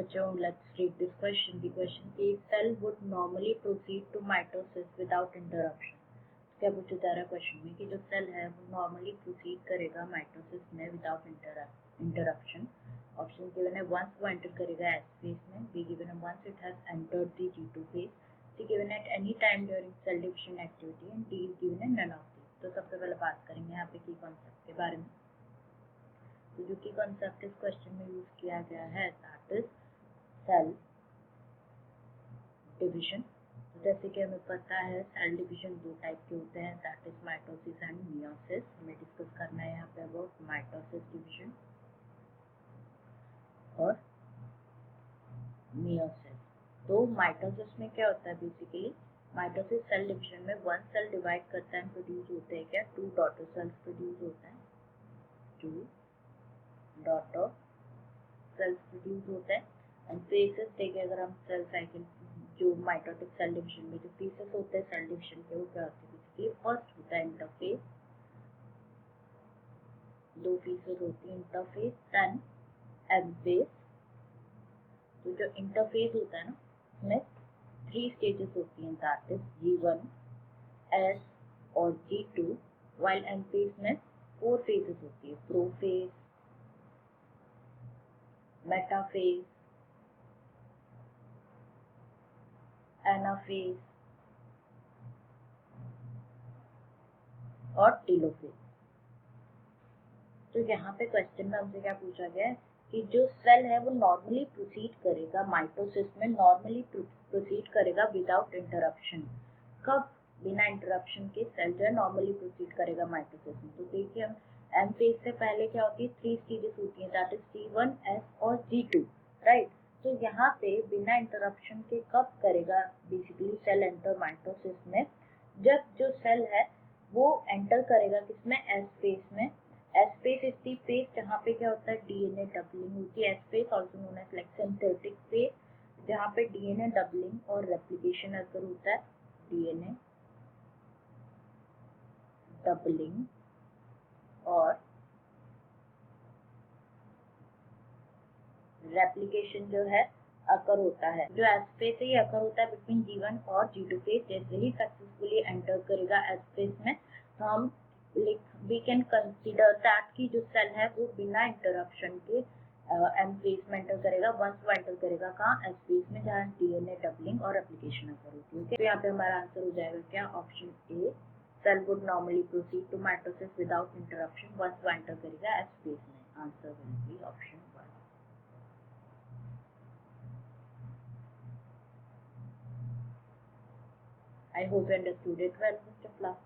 बच्चों, let's read this question. The question is, cell would normally proceed to mitosis without interruption. क्या पूछा जा रहा है क्वेश्चन में कि जो सेल है वो नॉर्मली प्रोसीड करेगा माइटोसिस में विदाउट इंटरप्शन. ऑप्शन गिवन है वंस वो एंटर करेगा एस फेज में, बी गिवन है once it has entered the G2 phase, C given है at any time during cell division activity and D is given है none of these. तो सबसे पहले बात करेंगे यहाँ पे की कॉन्सेप्ट के बारे में. तो जो की कॉन्सेप्ट इस क्वेश्चन में यूज किया गया है दैट इज सेल डिविजन. जैसे कि हमें पता है सेल डिवीजन दो टाइप के होते हैं, that is mitosis and meiosis. हमें डिस्कस करना है यहाँ पे अबाउट माइटोसिस डिवीजन और मियोसिस. तो माइटोसिस में क्या होता है, बेसिकली माइटोसिस सेल डिवीजन में वन सेल डिवाइड करता है, प्रोड्यूस होते हैं क्या, टू डॉटर सेल्स प्रोड्यूस होते हैं, टू डॉटर सेल्स प्रोड्यूस होते हैं. एंड फेजेस देखें अगर हम सेल साइकिल, जो माइटोटिक सेल डिवीजन में जो फेजेस होते हैं सेल डिवीजन के, वो क्या होते हैं, बेसिकली फर्स्ट होता है इंटरफेज, दो फेजेस होती है इंटरफेज देन एनाफेज. तो जो इंटरफेज होता है ना उसमें 3 स्टेजेस होती हैं, दैट इज G1, S और G2, व्हाइल एनाफेज में 4 फेजेस होती है, प्रोफेज, मेटाफेज, एनाफेज और टेलोफेज. तो यहाँ पे क्वेश्चन में हमसे क्या पूछा गया है कि जो सेल है वो नॉर्मली प्रोसीड करेगा माइटोसिस में, नॉर्मली प्रोसीड करेगा विदाउट इंटरप्शन. कब बिना इंटरप्शन के सेल जो है नॉर्मली प्रोसीड करेगा माइटोसिस में. तो देखिए हम एम फेज से पहले क्या होती है, 3 स्टेजेस होती हैं, दैट इज G1, S और G2, राइट. तो यहाँ पे बिना इंटरप्शन के कब करेगा बेसिकली सेल एंटर माइटोसिस में, जब जो सेल है वो एंटर करेगा किसमें, एस फेज में. S phase is the phase जहाँ पे क्या होता है, डीएनए डबलिंग होती है. S phase also known as like synthetic phase, जहाँ पे डीएनए डबलिंग और रेप्लिकेशन अगर होता है, डीएनए डबलिंग और रेप्लिकेशन जो है अकर होता है, जो एस फेज से ही अकर होता है बिटवीन G1 और G2 फेज. जैसे ही सक्सेसफुली एंटर करेगा एस फेज में, तो हम we can consider that कि जो सेल है वो बिना इंटरप्शन के एम फेज में एंटर करेगा. वंस वो एंटर करेगा कहाँ, एस फेज में, जहाँ डीएनए डबलिंग और रेप्लिकेशन अकर होती है. तो यहाँ पे हमारा आंसर हो जाएगा क्या, option A, cell would normally proceed to mitosis without interruption once वो एंटर करेगा एस फेज में. Answer will be option 1. I hope you understood it well, Mr. Clark.